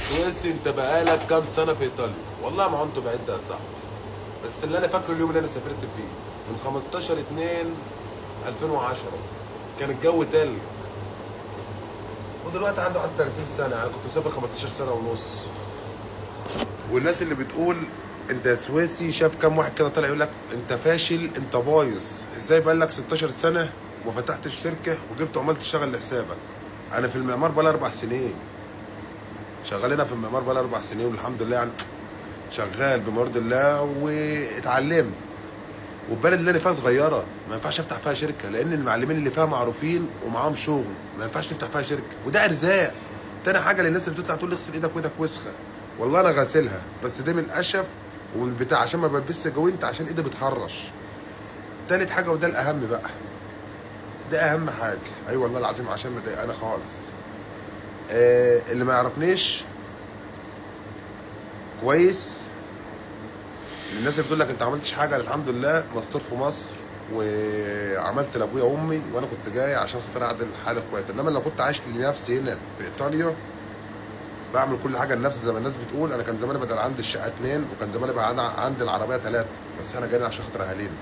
سويسي انت بقالك كام سنه في ايطاليا؟ والله ما كنت بعدها يا صاحبي. بس اللي انا فاكره اليوم اللي انا سافرت فيه من 15 2 2010 كان الجو تلج. ودلوقتي عنده 31 سنه، انا كنت مسافر 15 سنه ونص. والناس اللي بتقول انت يا سويسي، شاف كام واحد كده طالع يقول لك انت فاشل انت بايظ، ازاي بقالك 16 سنه وما فتحتش شركه وجبت عمال تشتغل لحسابك؟ انا في المعمار بقالي 4 سنين، شغالين في المعمار بقالي 4 سنين والحمد لله يعني، شغال بمرض الله واتعلمت. والبلد اللي انا فيها صغيره، ما ينفعش افتح فيها شركه لان المعلمين اللي فيها معروفين ومعاهم شغل، ما ينفعش تفتح فيها شركه وده ارزاق. تاني حاجه للناس اللي بتطلع تقول لي اغسل ايدك وايدك وسخه، والله انا غاسلها بس ده من القشف ومن البتاع عشان ما بلبسش جوانت عشان ايدي بتهرش. تالت حاجه وده الاهم بقى، ده اهم حاجه، اي أيوة والله العظيم عشان ما انا خالص. اللي ما يعرفنيش كويس، الناس اللي بتقول لك انت ما عملتش حاجه، الحمد لله مستور في مصر وعملت لابويا وامي وانا كنت جاي عشان خاطر اعدل حال اخواتي. انما لو كنت عايش لنفسي هنا في ايطاليا بعمل كل حاجه لنفسي زي ما الناس بتقول، انا كان زماني بدل عندي الشقه اتنين وكان زماني بقى عندي العربيه تلاته، بس احنا جايين عشان خاطر اهالينا.